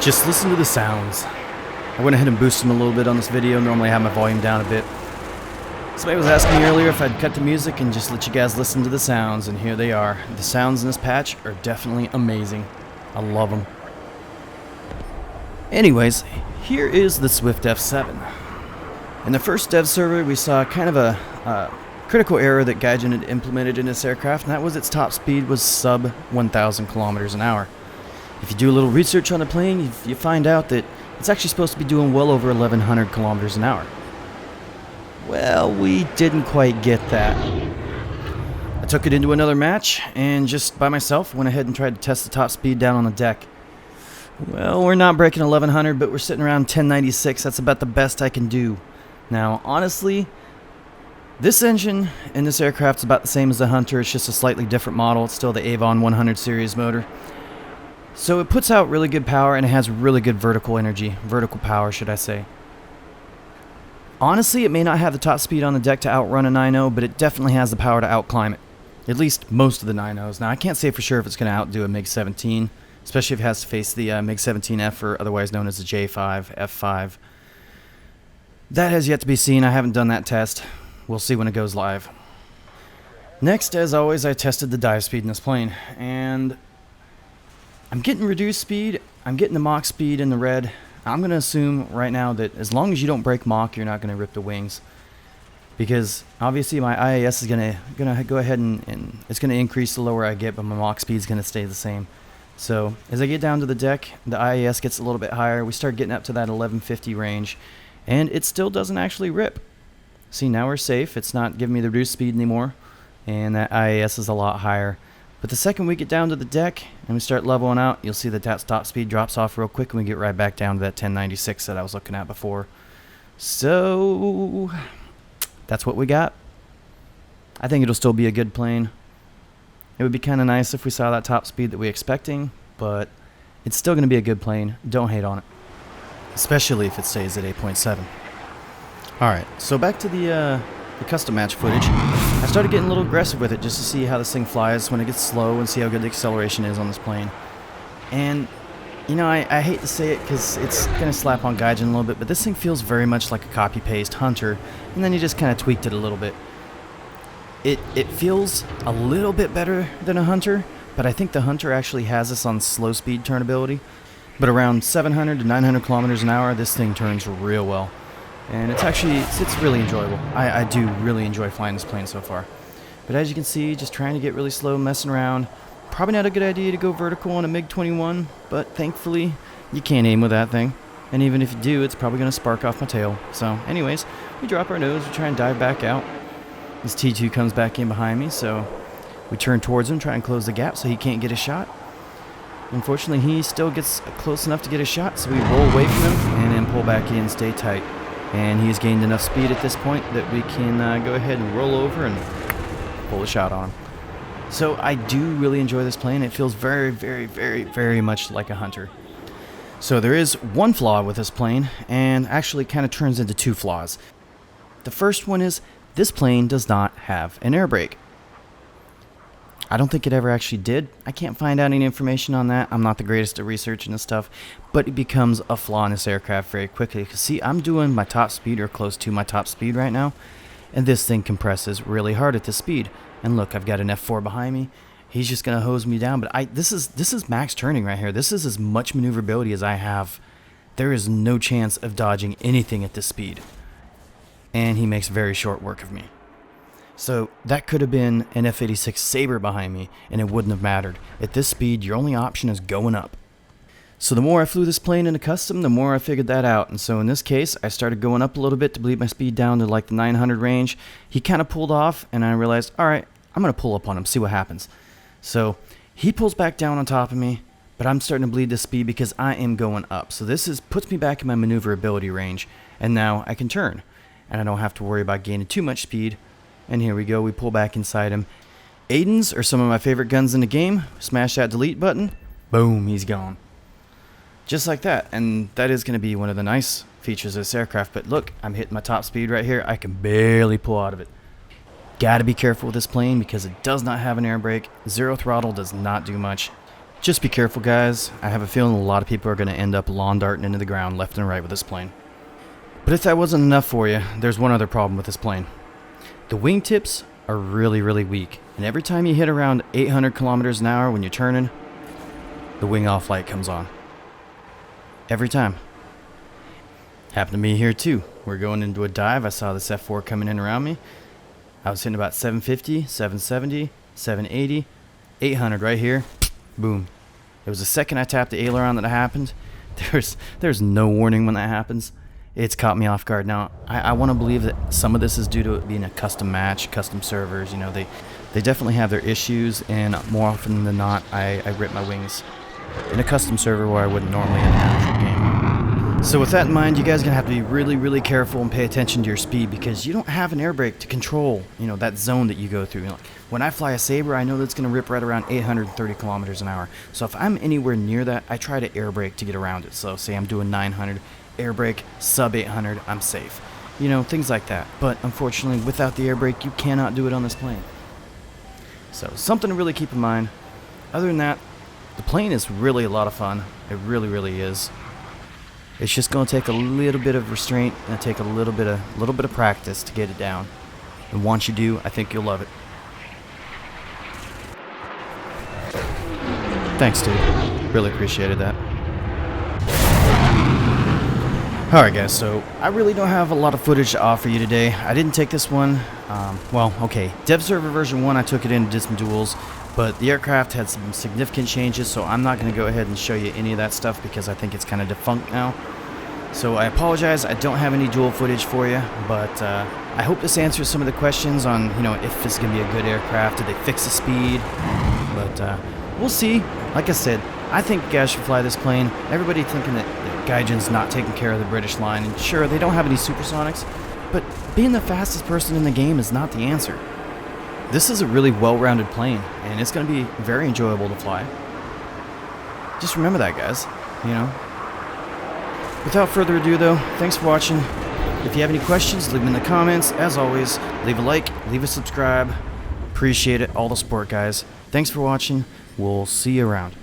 Just listen to the sounds. I went ahead and boosted them a little bit on this video. Normally I have my volume down a bit. Somebody was asking me earlier if I'd cut the music and just let you guys listen to the sounds, and here they are. The sounds in this patch are definitely amazing. I love them. Anyways, here is the Swift F7. In the first dev server, we saw kind of a critical error that Gaijin had implemented in this aircraft, and that was its top speed was sub 1,000 kilometers an hour. If you do a little research on the plane, you find out that it's actually supposed to be doing well over 1,100 kilometers an hour. Well, we didn't quite get that. I took it into another match, and just by myself went ahead and tried to test the top speed down on the deck. Well, we're not breaking 1,100, but we're sitting around 1096. That's about the best I can do. Now, honestly, this engine in this aircraft is about the same as the Hunter. It's just a slightly different model. It's still the Avon 100 series motor. So it puts out really good power, and it has really good vertical power, should I say. Honestly, it may not have the top speed on the deck to outrun a 9.0, but it definitely has the power to outclimb it. At least most of the 9.0s. Now, I can't say for sure if it's going to outdo a MiG-17, especially if it has to face the MiG-17F, or otherwise known as the J5, F5. That has yet to be seen. I haven't done that test. We'll see when it goes live. Next, as always, I tested the dive speed in this plane, and I'm getting reduced speed. I'm getting the Mach speed in the red. I'm going to assume right now that as long as you don't break Mach, you're not going to rip the wings. Because obviously my IAS is going to go ahead and it's going to increase the lower I get, but my Mach speed is going to stay the same. So as I get down to the deck, the IAS gets a little bit higher. We start getting up to that 1150 range, and it still doesn't actually rip. See, now we're safe. It's not giving me the reduced speed anymore, and that IAS is a lot higher. But the second we get down to the deck and we start leveling out, you'll see that top speed drops off real quick, and we get right back down to that 1096 that I was looking at before. So that's what we got. I think it'll still be a good plane. It would be kind of nice if we saw that top speed that we're expecting, but it's still going to be a good plane. Don't hate on it, especially if it stays at 8.7. Alright, so back to the custom match footage. I started getting a little aggressive with it just to see how this thing flies when it gets slow and see how good the acceleration is on this plane. And, you know, I hate to say it because it's going to slap on Gaijin a little bit, but this thing feels very much like a copy-paste Hunter, and then you just kind of tweaked it a little bit. It feels a little bit better than a Hunter, but I think the Hunter actually has this on slow speed turnability. But around 700 to 900 kilometers an hour, this thing turns real well. And it's really enjoyable. I do really enjoy flying this plane so far. But as you can see, just trying to get really slow, messing around. Probably not a good idea to go vertical on a MiG-21, but thankfully, you can't aim with that thing. And even if you do, it's probably going to spark off my tail. So anyways, we drop our nose, we try and dive back out. This T2 comes back in behind me, so we turn towards him, try and close the gap so he can't get a shot. Unfortunately, he still gets close enough to get a shot, so we roll away from him and then pull back in, stay tight. And he's gained enough speed at this point that we can go ahead and roll over and pull a shot on him. So I do really enjoy this plane. It feels very, very, very, very much like a Hunter. So there is one flaw with this plane, and actually kind of turns into two flaws. The first one is this plane does not have an air brake. I don't think it ever actually did. I can't find out any information on that. I'm not the greatest at researching this stuff, but it becomes a flaw in this aircraft very quickly. Because see, I'm doing my top speed or close to my top speed right now, and this thing compresses really hard at this speed. And look, I've got an F4 behind me. He's just gonna hose me down. But this is max turning right here. This is as much maneuverability as I have. There is no chance of dodging anything at this speed, and he makes very short work of me. So that could have been an F-86 Sabre behind me, and it wouldn't have mattered. At this speed, your only option is going up. So the more I flew this plane into custom, the more I figured that out. And so in this case, I started going up a little bit to bleed my speed down to like the 900 range. He kind of pulled off, and I realized, all right, I'm going to pull up on him, see what happens. So he pulls back down on top of me, but I'm starting to bleed this speed because I am going up. So this puts me back in my maneuverability range, and now I can turn. And I don't have to worry about gaining too much speed. And here we go, we pull back inside him. Aidens are some of my favorite guns in the game. Smash that delete button. Boom, he's gone. Just like that. And that is going to be one of the nice features of this aircraft. But look, I'm hitting my top speed right here. I can barely pull out of it. Gotta be careful with this plane because it does not have an air brake. Zero throttle does not do much. Just be careful, guys. I have a feeling a lot of people are going to end up lawn darting into the ground left and right with this plane. But if that wasn't enough for you, there's one other problem with this plane. The wingtips are really, really weak, and every time you hit around 800 kilometers an hour when you're turning, the wing off light comes on. Every time. Happened to me here too. We're going into a dive. I saw this F4 coming in around me. I was hitting about 750, 770, 780, 800 right here. Boom. It was the second I tapped the aileron that it happened. There's no warning when that happens. It's caught me off guard. Now, I want to believe that some of this is due to it being a custom match, custom servers. You know, they definitely have their issues, and more often than not, I rip my wings in a custom server where I wouldn't normally in an actual game. So with that in mind, you guys are going to have to be really, really careful and pay attention to your speed, because you don't have an air brake to control, you know, that zone that you go through. You know, when I fly a Sabre, I know that's going to rip right around 830 kilometers an hour. So if I'm anywhere near that, I try to air brake to get around it. So say I'm doing 900, air brake, sub 800, I'm safe. You know, things like that. But unfortunately, without the air brake, you cannot do it on this plane. So something to really keep in mind. Other than that, the plane is really a lot of fun. It really, really is. It's just going to take a little bit of restraint and take a little bit of practice to get it down. And once you do, I think you'll love it. Thanks, dude. Really appreciated that. Alright guys, so I really don't have a lot of footage to offer you today. I didn't take this one. Well, okay, Dev Server version 1, I took it in and did some duels, but the aircraft had some significant changes, so I'm not going to go ahead and show you any of that stuff because I think it's kind of defunct now. So I apologize, I don't have any duel footage for you, but I hope this answers some of the questions on, you know, if this is going to be a good aircraft, did they fix the speed, but we'll see. Like I said, I think you guys should fly this plane. Everybody thinking that Gaijin's not taking care of the British line, and sure, they don't have any supersonics, but being the fastest person in the game is not the answer. This is a really well-rounded plane, and it's going to be very enjoyable to fly. Just remember that, guys, you know. Without further ado, though, thanks for watching. If you have any questions, leave them in the comments. As always, leave a like, leave a subscribe. Appreciate it, all the support, guys. Thanks for watching. We'll see you around.